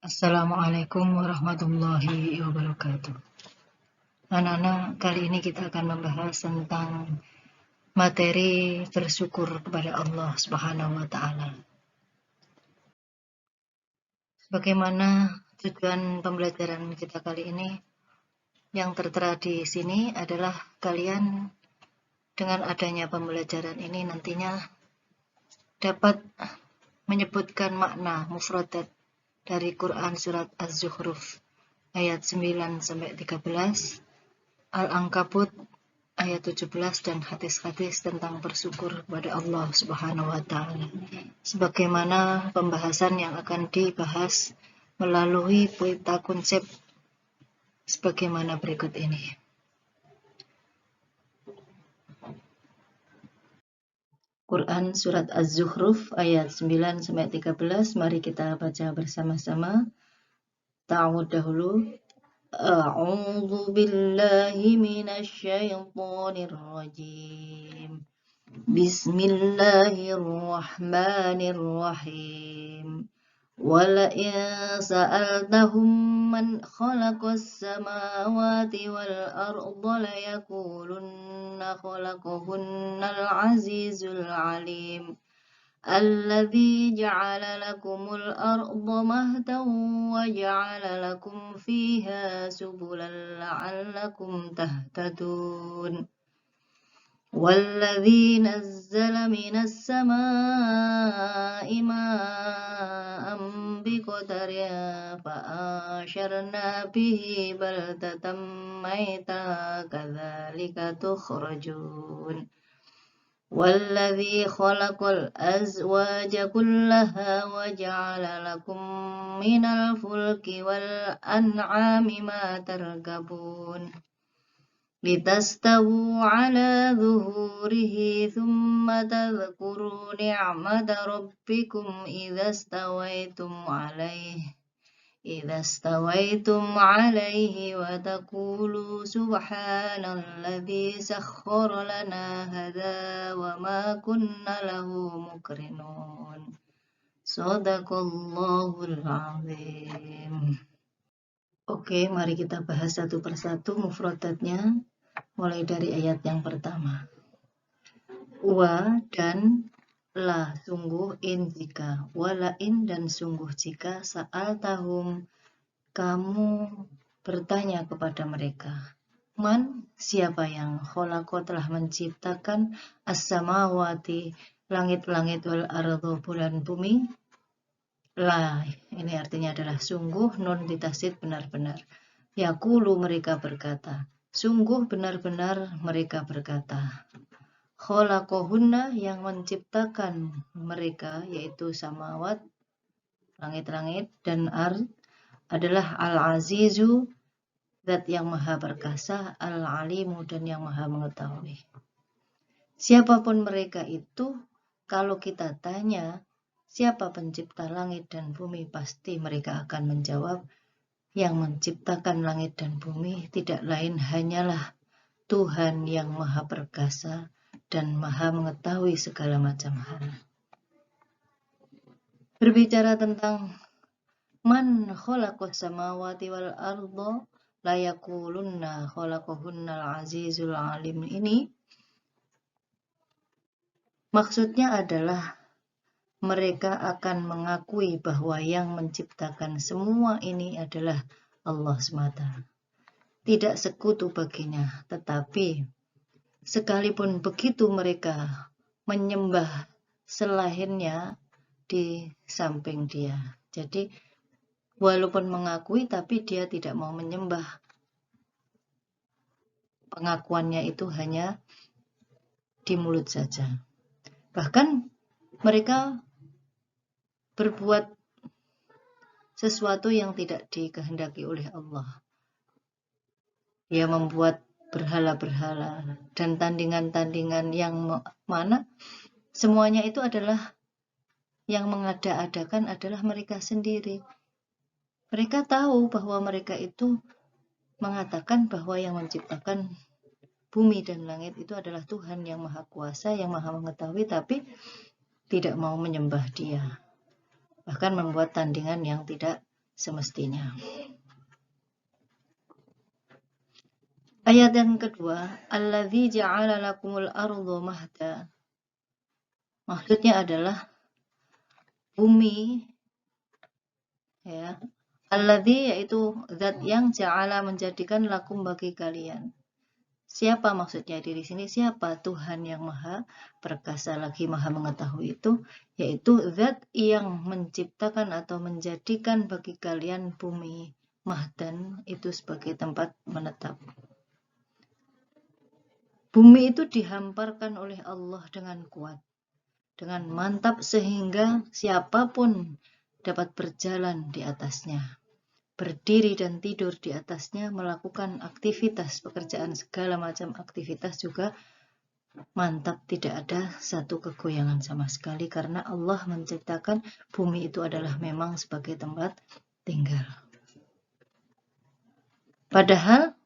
Assalamualaikum warahmatullahi wabarakatuh. Anak-anak, kali ini kita akan membahas tentang materi bersyukur kepada Allah Subhanahu wa Ta'ala. Bagaimana tujuan pembelajaran kita kali ini? Yang tertera di sini adalah kalian dengan adanya pembelajaran ini nantinya dapat menyebutkan makna mufradat dari Quran surat Az-Zukhruf ayat 9-13, Al-Ankabut ayat 17 dan hadis-hadis tentang bersyukur kepada Allah Subhanahu wa Ta'ala. Sebagaimana pembahasan yang akan dibahas melalui peta konsep sebagaimana berikut ini. Quran surat Az-Zukhruf ayat 9-13, mari kita baca bersama-sama. Ta'awud dahulu. A'udzu billahi minasy syaithanir rajim. Bismillahirrahmanirrahim. Wala'in sa'altahum man khalaqas samawati wal arda layakulunna khalaqahunnal azizul alim. الذي جعل لكم الأرض مهدا وجعل لكم فيها سبلا لعلكم تهتدون والذي نزل من السماء ماء بقدر فأنشرنا به بلدة ميتا كذلك تخرجون والذي خلق الأزواج كلها وجعل لكم من الفلك والأنعام ما تركبون لتستووا على ظهوره ثم تذكروا نعمة ربكم إذا استويتم عليه وتقولوا سبحان الذي سخر لنا هذا وما كنا له مقرنين Shadaqallahul azim. Oke, mari kita bahas satu persatu mufradatnya mulai dari ayat yang pertama. Wa dan la sungguh, in jika, wala in dan sungguh jika, sa'al tahum kamu bertanya kepada mereka. Man, siapa yang khalaqa telah menciptakan as-samawati, langit-langit, wal ardo, bulan bumi. La, ini artinya adalah sungguh, nun ditasid benar-benar. Yaqulu, mereka berkata. Sungguh benar-benar mereka berkata. Khalaqahunna, yang menciptakan mereka, yaitu samawat, langit-langit, dan ard, adalah Al-Azizu, zat yang maha perkasa, Al-Alimu, dan yang maha mengetahui. Siapapun mereka itu, kalau kita tanya, siapa pencipta langit dan bumi, pasti mereka akan menjawab, yang menciptakan langit dan bumi tidak lain hanyalah Tuhan yang maha perkasa dan maha mengetahui segala macam hal. Berbicara tentang man khalaqas samawati wal arda layakulunna khalaqahunnal azizul alim, ini maksudnya adalah mereka akan mengakui bahwa yang menciptakan semua ini adalah Allah semata. Tidak sekutu baginya, tetapi sekalipun begitu mereka menyembah selainnya di samping dia. Jadi walaupun mengakui tapi dia tidak mau menyembah. Pengakuannya itu hanya di mulut saja. Bahkan mereka berbuat sesuatu yang tidak dikehendaki oleh Allah. Dia membuat berhala-berhala dan tandingan-tandingan yang mana semuanya itu adalah yang mengada-adakan adalah mereka sendiri. Mereka tahu bahwa mereka itu mengatakan bahwa yang menciptakan bumi dan langit itu adalah Tuhan yang maha kuasa, yang maha mengetahui, tapi tidak mau menyembah dia. Bahkan membuat tandingan yang tidak semestinya. Ayat yang kedua, alladzi ja'ala lakumul arda mahda. Maksudnya adalah bumi, ya. Alladzi yaitu zat yang ja'ala menjadikan lakum bagi kalian. Siapa maksudnya di sini? Siapa Tuhan yang maha perkasa lagi maha mengetahui itu? Yaitu zat yang menciptakan atau menjadikan bagi kalian bumi mahdan itu sebagai tempat menetap. Bumi itu dihamparkan oleh Allah dengan kuat, dengan mantap sehingga siapapun dapat berjalan di atasnya, berdiri dan tidur di atasnya, melakukan aktivitas pekerjaan, segala macam aktivitas juga mantap, tidak ada satu kegoyangan sama sekali karena Allah menciptakan bumi itu adalah memang sebagai tempat tinggal. Padahal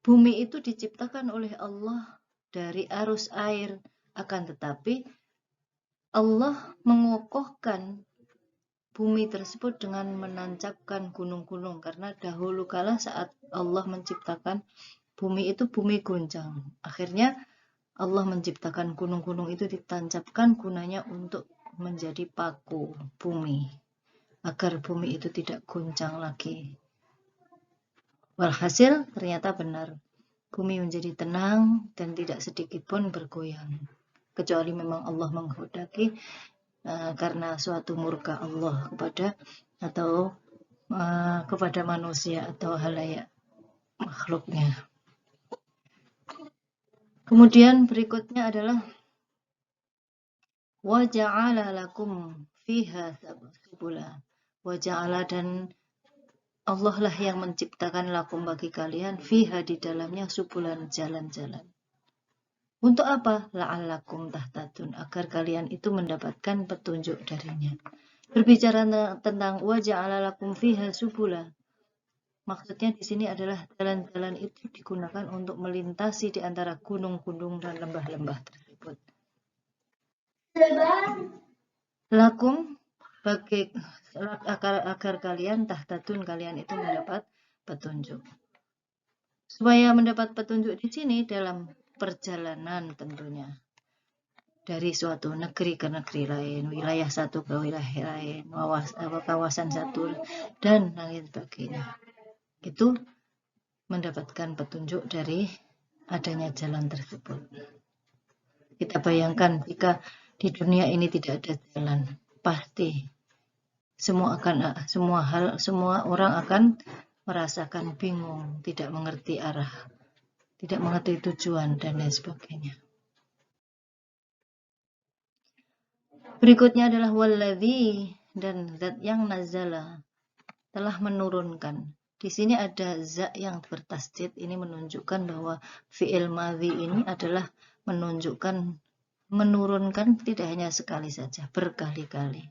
bumi itu diciptakan oleh Allah dari arus air, akan tetapi Allah mengokohkan bumi tersebut dengan menancapkan gunung-gunung, karena dahulu kala saat Allah menciptakan bumi itu bumi goncang. Akhirnya Allah menciptakan gunung-gunung itu ditancapkan gunanya untuk menjadi paku bumi, agar bumi itu tidak goncang lagi. Walhasil ternyata benar, bumi menjadi tenang dan tidak sedikit pun bergoyang, kecuali memang Allah menghendaki karena suatu murka Allah kepada manusia atau halayak makhluknya. Kemudian berikutnya adalah wa ja'ala lakum fiha subula. Wa ja'ala, dan Allah lah yang menciptakan lakum bagi kalian fiha, di dalamnya, subulan, jalan-jalan. Untuk apa? La'allakum tahtadun, agar kalian itu mendapatkan petunjuk darinya. Berbicara tentang wa ja'ala lakum fiha subula, maksudnya di sini adalah jalan-jalan itu digunakan untuk melintasi di antara gunung-gunung dan lembah-lembah tersebut. Lakum bagi agar kalian tahtadun, kalian itu mendapat petunjuk. Supaya mendapat petunjuk di sini dalam perjalanan tentunya, dari suatu negeri ke negeri lain, wilayah satu ke wilayah lain, kawasan satu dan lain sebagainya. Itu mendapatkan petunjuk dari adanya jalan tersebut. Kita bayangkan jika di dunia ini tidak ada jalan, pasti semua orang akan merasakan bingung, tidak mengerti arah, tidak mengerti tujuan dan lain sebagainya. Berikutnya adalah walladzi, dan zat yang nazala, telah menurunkan. Di sini ada za yang bertasdid, ini menunjukkan bahwa fi'il madhi ini adalah menurunkan tidak hanya sekali saja, berkali-kali.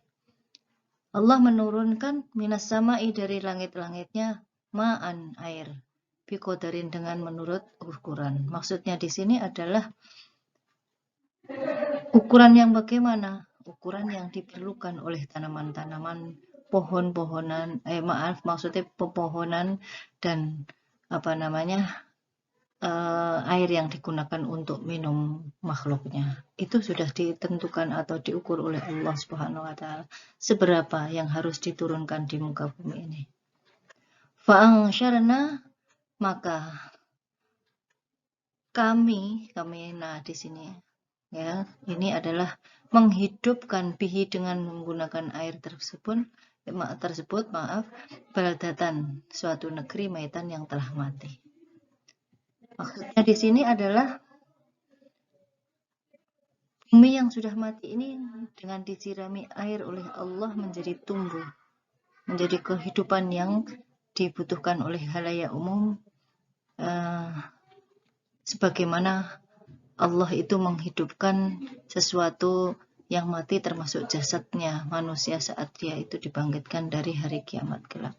Allah menurunkan minas sama'i, dari langit-langitnya, ma'an, air, biqadarin, dengan menurut ukuran. Maksudnya di sini adalah ukuran yang bagaimana? Ukuran yang diperlukan oleh tanaman-tanaman, pohon-pohonan, maksudnya pepohonan dan air yang digunakan untuk minum makhluknya. Itu sudah ditentukan atau diukur oleh Allah Subhanahu wa Ta'ala seberapa yang harus diturunkan di muka bumi ini. Fa'angsyarna, maka kami, nah di sini ya, ini adalah menghidupkan bihi, dengan menggunakan air tersebut, baldatan, suatu negeri, maitan, yang telah mati. Maksudnya di sini adalah bumi yang sudah mati ini dengan disirami air oleh Allah menjadi tumbuh, menjadi kehidupan yang dibutuhkan oleh halayak umum, sebagaimana Allah itu menghidupkan sesuatu yang mati, termasuk jasadnya manusia saat dia itu dibangkitkan dari hari kiamat kelak.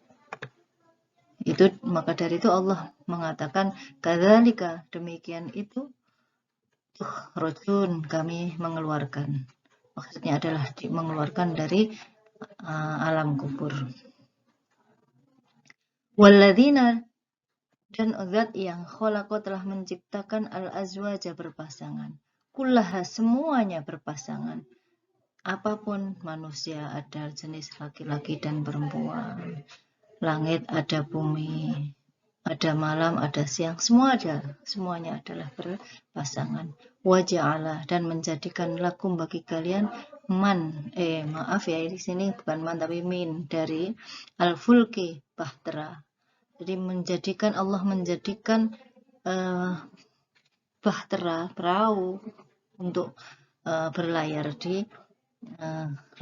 Itu maka dari itu Allah mengatakan kadzalika, demikian itu, rojun, kami mengeluarkan. Maksudnya adalah mengeluarkan dari alam kubur. Walladzina, dan zat yang khalaqa telah menciptakan al-azwaja berpasangan. Kullaha, semuanya berpasangan. Apapun manusia, ada jenis laki-laki dan perempuan. Langit ada, bumi ada, malam ada, siang, semua ada. Semuanya adalah berpasangan. Waja'ala, dan menjadikan lakum bagi kalian maaf ya, di sini bukan man tapi min, dari al-fulki, bahtera. Jadi Allah menjadikan bahtera, perahu untuk berlayar di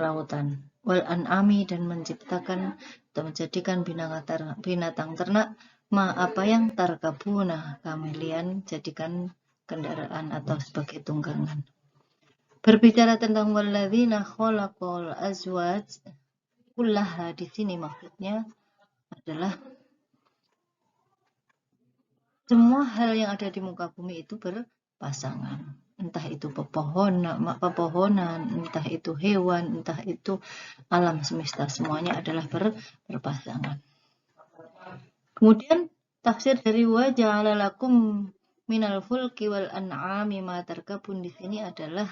lautan. Wal an'ami, dan menciptakan atau menjadikan binatang ternak, apa yang tarkabuna, kalian jadikan kendaraan atau sebagai tunggangan. Berbicara tentang walladzina khalaqal azwaj kullaha, di sini maksudnya adalah semua hal yang ada di muka bumi itu berpasangan. Entah itu pepohonan, entah itu hewan, entah itu alam semesta, semuanya adalah berpasangan. Kemudian tafsir dari wa ja'ala lakum minal fulki wal an'ami ma tarkabun, di sini adalah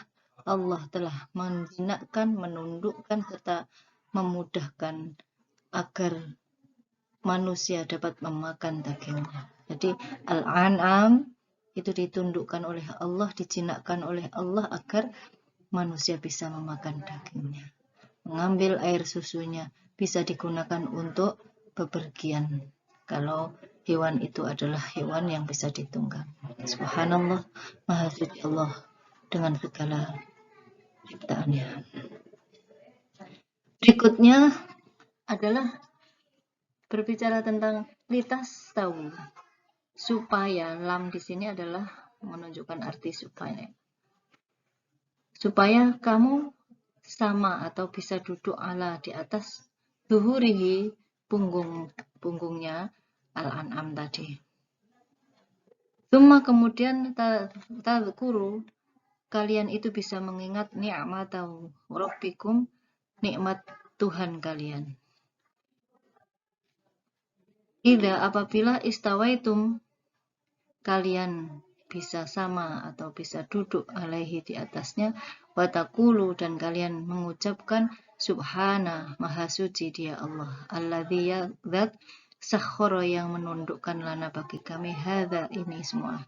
Allah telah menjinakkan, menundukkan, serta memudahkan agar manusia dapat memakan dagingnya. Jadi al-an'am itu ditundukkan oleh Allah, dijinakkan oleh Allah agar manusia bisa memakan dagingnya. Mengambil air susunya bisa digunakan untuk bepergian. Kalau hewan itu adalah hewan yang bisa ditunggang. Subhanallah, Maha Suci Allah dengan segala ciptaannya. Berikutnya adalah berbicara tentang litas tahu, supaya. Lam di sini adalah menunjukkan arti supaya kamu sama atau bisa duduk ala di atas zuhurihi, punggungnya al-an'am tadi. Tsumma, kemudian tadhkuru, kalian itu bisa mengingat ni'mata rabbikum, nikmat Tuhan kalian. Idza, apabila istawaitum, kalian bisa sama atau bisa duduk alaihi, di atasnya, watakulu, dan kalian mengucapkan subhana, maha suci dia Allah, alladzi, zat, sakhara, yang menundukkan lana bagi kami, hadza, ini semua,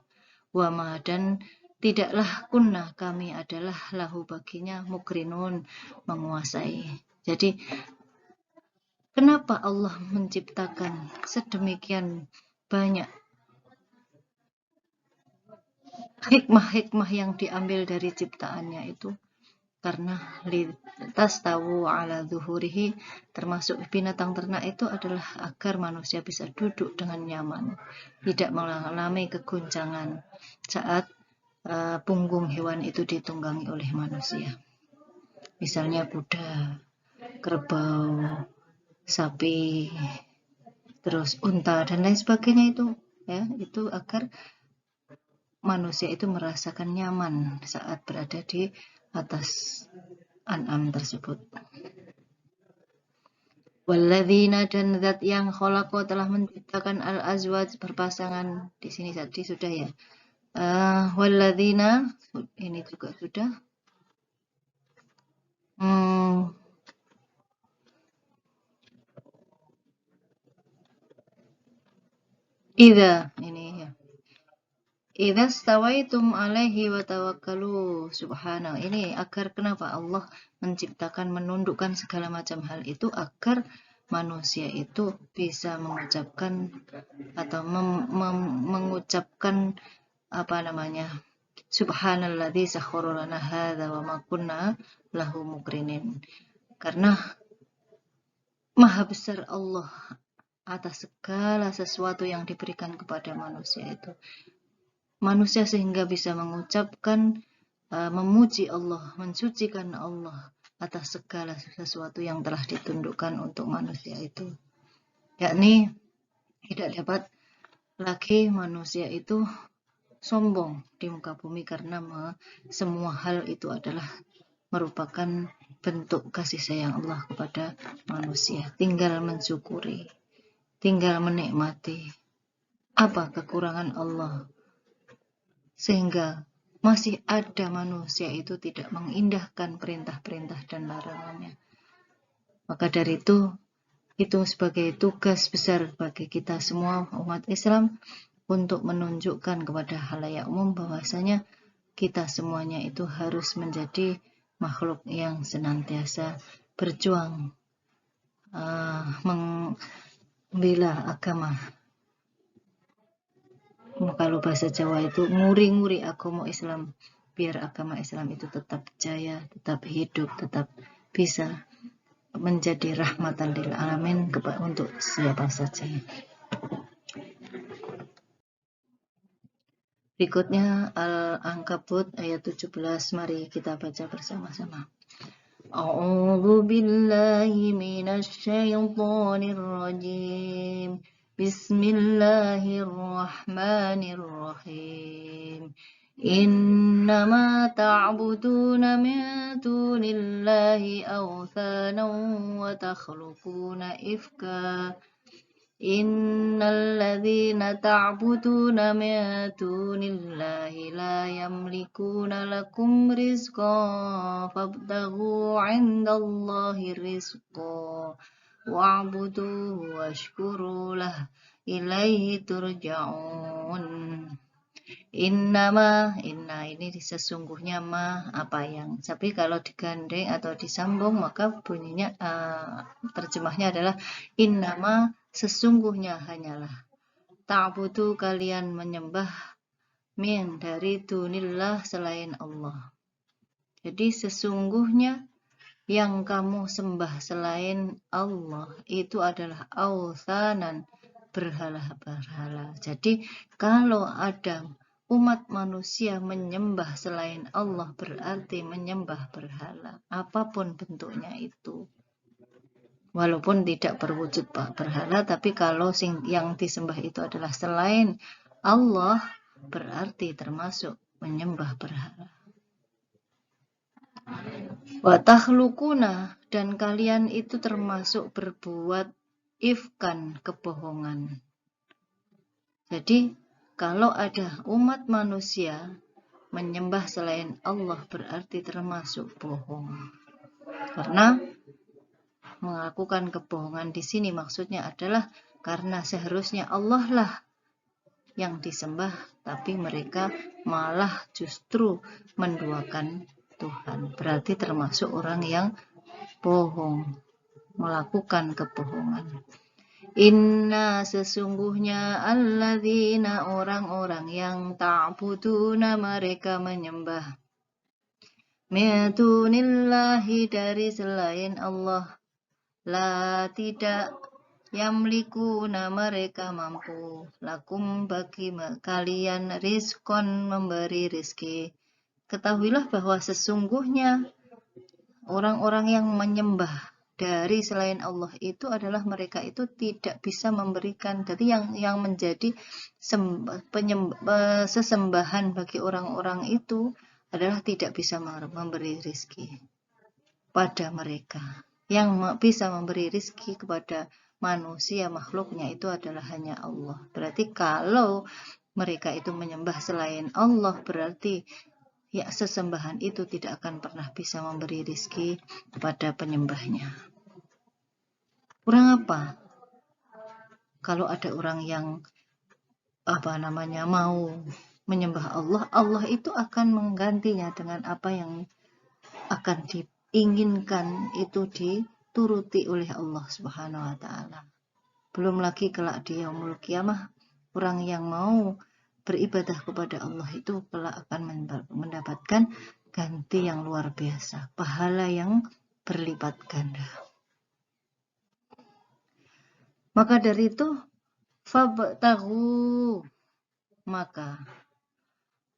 wama, dan tidaklah kunna, kami adalah, lahu, baginya, mukrinun, menguasai. Jadi kenapa Allah menciptakan sedemikian banyak hikmah-hikmah yang diambil dari ciptaannya itu? Karena litas tahu ala zuhurihi, termasuk binatang ternak itu adalah agar manusia bisa duduk dengan nyaman, tidak mengalami keguncangan saat punggung hewan itu ditunggangi oleh manusia. Misalnya kuda, kerbau, sapi, terus unta, dan lain sebagainya itu, ya, itu agar manusia itu merasakan nyaman saat berada di atas an'am tersebut. Walladzina, dan zat yang khalaqa telah menciptakan al-azwaj berpasangan, di sini tadi sudah ya. Walladzina, ini juga sudah. Idza, ini ya. Idza stawaitum alaihi wa tawakkalu subhanahu. Ini agar kenapa Allah menciptakan, menundukkan segala macam hal itu, agar manusia itu bisa mengucapkan atau mengucapkan subhanalladzi sakhkhara lana hadza wa ma kunna lahu muqrinin. Karena maha besar Allah atas segala sesuatu yang diberikan kepada manusia itu. Manusia sehingga bisa mengucapkan, memuji Allah, mensucikan Allah atas segala sesuatu yang telah ditundukkan untuk manusia itu. Yakni tidak dapat lagi manusia itu sombong di muka bumi, karena semua hal itu adalah merupakan bentuk kasih sayang Allah kepada manusia. Tinggal mensyukuri, tinggal menikmati apa kekurangan Allah, sehingga masih ada manusia itu tidak mengindahkan perintah-perintah dan larangannya. Maka dari itu sebagai tugas besar bagi kita semua umat Islam untuk menunjukkan kepada halayak umum bahwasanya kita semuanya itu harus menjadi makhluk yang senantiasa berjuang membela agama. Kalau bahasa Jawa itu nguri-nguri agama Islam, biar agama Islam itu tetap jaya, tetap hidup, tetap bisa menjadi rahmatan lil alamin untuk siapa saja. Berikutnya Al-Ankabut ayat 17, mari kita baca bersama-sama. A'udzu billahi minasy syaithanir rajim. Bismillahirrahmanirrahim. Innama ta'buduna min dunillahi awthanan wa takhluquna ifka. Innal ladzina ta'buduna min dunillahi la yamlikuna lakum rizqan fabtaghu 'indallahi rizqan wa'buduhu washkuru lah ilaihi turja'un. Inna ini sesungguhnya apa yang, tapi kalau digandeng atau disambung maka bunyinya terjemahnya adalah innama sesungguhnya hanyalah, ta'budu kalian menyembah, min dari dunillah selain Allah. Jadi sesungguhnya yang kamu sembah selain Allah itu adalah authanan, berhala-berhala. Jadi kalau ada umat manusia menyembah selain Allah berarti menyembah berhala, apapun bentuknya itu. Walaupun tidak berwujud berhala, tapi kalau yang disembah itu adalah selain Allah, berarti termasuk menyembah berhala. Wa takhlukuna, dan kalian itu termasuk berbuat ifkan, kebohongan. Jadi kalau ada umat manusia menyembah selain Allah berarti termasuk bohong. Karena melakukan kebohongan di sini maksudnya adalah karena seharusnya Allah lah yang disembah, tapi mereka malah justru menduakan Tuhan. Berarti termasuk orang yang bohong, melakukan kebohongan. Inna sesungguhnya alladzina orang-orang yang ta'buduna mereka menyembah min dunillahi dari selain Allah, la tidak yamlikuna mereka mampu lakum bagi kalian rizkon memberi rizki. Ketahuilah bahwa sesungguhnya orang-orang yang menyembah dari selain Allah itu adalah mereka itu tidak bisa memberikan. Jadi yang menjadi sesembahan bagi orang-orang itu adalah tidak bisa memberi rizki pada mereka. Yang bisa memberi rizki kepada manusia makhluknya itu adalah hanya Allah. Berarti kalau mereka itu menyembah selain Allah berarti ya sesembahan itu tidak akan pernah bisa memberi rizki kepada penyembahnya. Kurang apa? Kalau ada orang yang mau menyembah Allah, Allah itu akan menggantinya dengan apa yang akan diinginkan itu dituruti oleh Allah Subhanahu wa taala. Belum lagi kelak di yaumul kiamah, orang yang mau beribadah kepada Allah itu kelak akan mendapatkan ganti yang luar biasa, pahala yang berlipat ganda. Maka dari itu fabtaghu, maka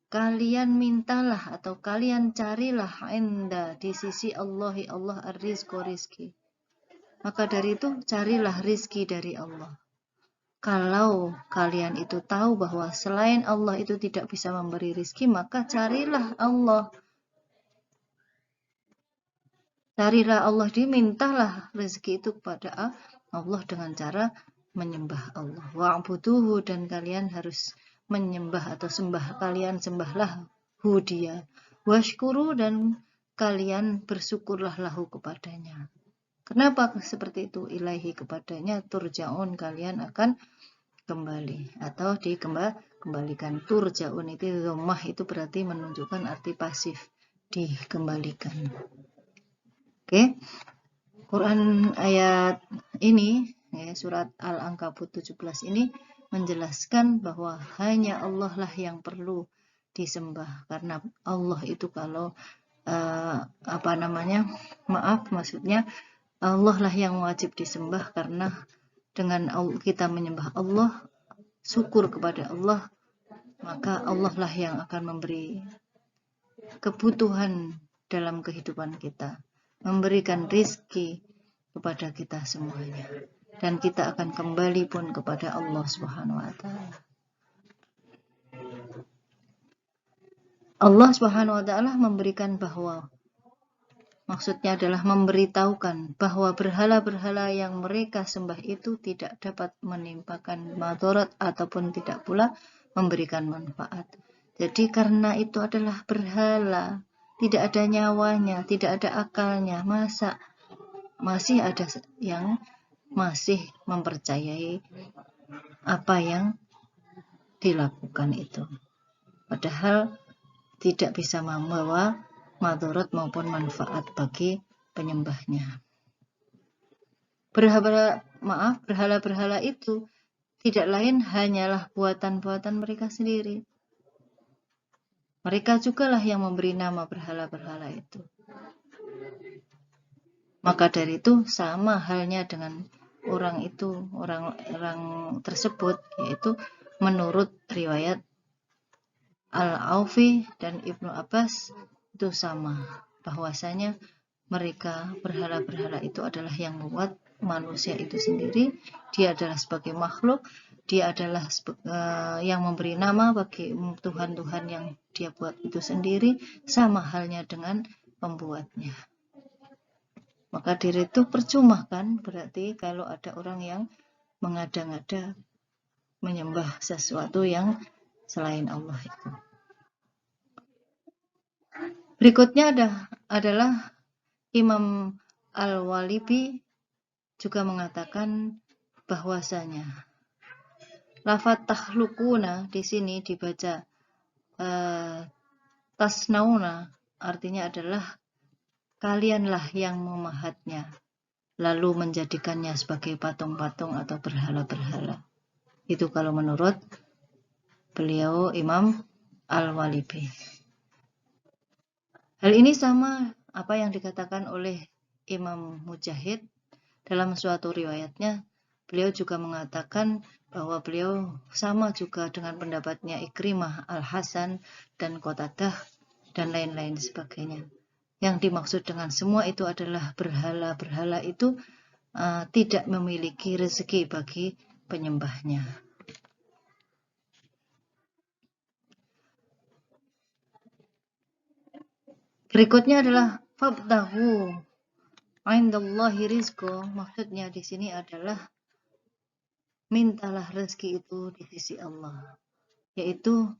kalian mintalah atau kalian carilah inda di sisi Allah ar-rizqi. Maka dari itu carilah rizki dari Allah. Kalau kalian itu tahu bahwa selain Allah itu tidak bisa memberi rizki, maka carilah Allah. Carilah Allah, dimintalah rezeki itu kepada Allah dengan cara menyembah Allah. Wa'buduhu, dan kalian harus menyembah atau sembahlah Dia. Washkuru, dan kalian bersyukurlah lahu kepadanya. Kenapa seperti itu? Ilaihi, kepadanya turja'un, kalian akan kembali atau dikembalikan. Turja'un itu dhammah, itu berarti menunjukkan arti pasif, dikembalikan. Oke. Quran ayat ini, surat Al-Ankabut 17 ini menjelaskan bahwa hanya Allah lah yang perlu disembah, karena Allah itu kalau maksudnya Allah lah yang wajib disembah, karena dengan kita menyembah Allah, syukur kepada Allah, maka Allah lah yang akan memberi kebutuhan dalam kehidupan kita, memberikan rizki kepada kita semuanya, dan kita akan kembali pun kepada Allah Subhanahu wa Ta'ala. Allah Subhanahu wa Ta'ala memberikan bahwa, maksudnya adalah memberitahukan bahwa berhala-berhala yang mereka sembah itu tidak dapat menimpakan madarat ataupun tidak pula memberikan manfaat. Jadi karena itu adalah berhala, tidak ada nyawanya, tidak ada akalnya, masa masih ada yang masih mempercayai apa yang dilakukan itu, padahal tidak bisa membawa madarat maupun manfaat bagi penyembahnya. Berhala-berhala itu tidak lain hanyalah buatan-buatan mereka sendiri. Mereka jugalah yang memberi nama berhala-berhala itu. Maka dari itu sama halnya dengan orang tersebut, yaitu menurut riwayat Al-Aufi dan Ibnu Abbas itu sama, bahwasanya mereka berhala-berhala itu adalah yang membuat manusia itu sendiri. Dia adalah sebagai makhluk, dia adalah yang memberi nama bagi Tuhan-Tuhan yang dia buat itu sendiri, sama halnya dengan pembuatnya. Maka dari itu percuma kan, berarti kalau ada orang yang mengada-ngada menyembah sesuatu yang selain Allah itu. Berikutnya adalah Imam Al-Walibi juga mengatakan bahwasanya lafaz takhlukuna di sini dibaca tasnauna, artinya adalah kalianlah yang memahatnya lalu menjadikannya sebagai patung-patung atau berhala-berhala. Itu kalau menurut beliau Imam Al-Walibi. Hal ini sama apa yang dikatakan oleh Imam Mujahid dalam suatu riwayatnya. Beliau juga mengatakan bahwa beliau sama juga dengan pendapatnya Ikrimah, Al-Hasan, dan Qatadah, dan lain-lain sebagainya. Yang dimaksud dengan semua itu adalah berhala-berhala itu tidak memiliki rezeki bagi penyembahnya. Berikutnya adalah fabtahu indallahi rizqo. Maksudnya di sini adalah mintalah rezeki itu di sisi Allah, yaitu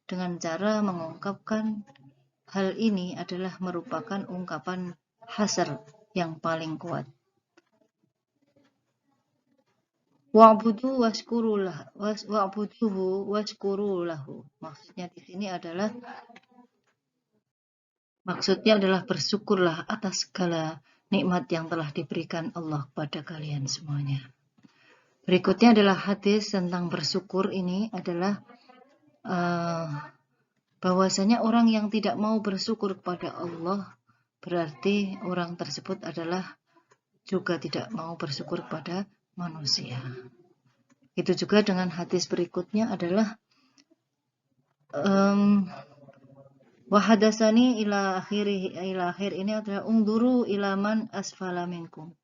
dengan cara mengungkapkan hal ini adalah merupakan ungkapan hasr yang paling kuat. Wa'budu wa'buduhu washkuru lahu. Maksudnya di sini adalah bersyukurlah atas segala nikmat yang telah diberikan Allah kepada kalian semuanya. Berikutnya adalah hadis tentang bersyukur. Ini adalah bahwasanya orang yang tidak mau bersyukur kepada Allah, berarti orang tersebut adalah juga tidak mau bersyukur kepada manusia. Itu juga dengan hadis berikutnya adalah wahadasani ila akhir ini adalah ungduru ilaman asfala minkum.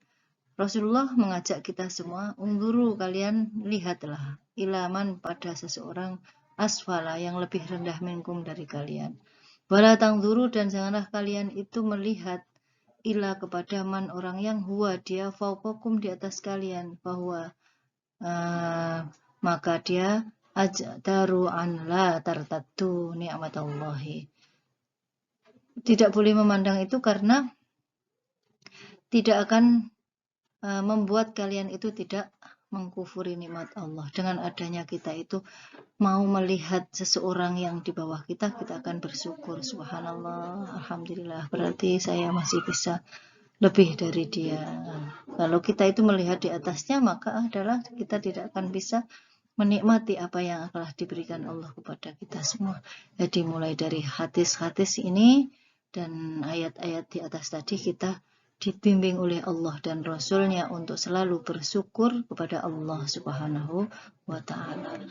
Rasulullah mengajak kita semua, ungduru, kalian lihatlah, ilaman pada seseorang, asfala yang lebih rendah minkum dari kalian. Wala tangduru, dan janganlah kalian itu melihat ila kepada man orang yang huwa dia fauqakum di atas kalian, bahwa maka dia ajdaru an la tartaddu ni'matallahi. Tidak boleh memandang itu karena tidak akan membuat kalian itu tidak mengkufuri nikmat Allah. Dengan adanya kita itu mau melihat seseorang yang di bawah kita, kita akan bersyukur. Subhanallah, alhamdulillah, berarti saya masih bisa lebih dari dia. Kalau kita itu melihat di atasnya, maka adalah kita tidak akan bisa menikmati apa yang telah diberikan Allah kepada kita semua. Jadi mulai dari hadis-hadis ini dan ayat-ayat di atas tadi, kita dibimbing oleh Allah dan Rasul-Nya untuk selalu bersyukur kepada Allah Subhanahu wa Ta'ala.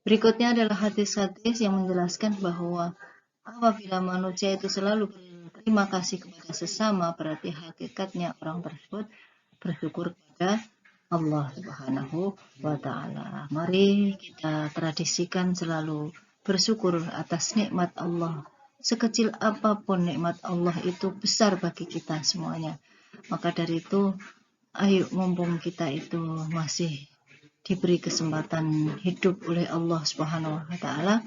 Berikutnya adalah hadis-hadis yang menjelaskan bahwa apabila manusia itu selalu berterima kasih kepada sesama, berarti hakikatnya orang tersebut bersyukur kepada Allah Subhanahu wa Ta'ala. Mari kita tradisikan selalu bersyukur atas nikmat Allah. Sekecil apapun nikmat Allah itu besar bagi kita semuanya. Maka dari itu, ayo mumpung kita itu masih diberi kesempatan hidup oleh Allah Subhanahu wa Ta'ala,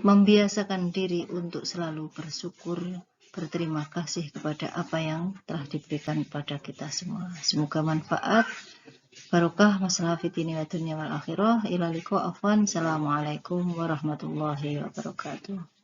membiasakan diri untuk selalu bersyukur, berterima kasih kepada apa yang telah diberikan kepada kita semua. Semoga manfaat, barokah, masalah fitini wa dunya wal akhirah. Ila liqa afwan. Assalamualaikum warahmatullahi wabarakatuh.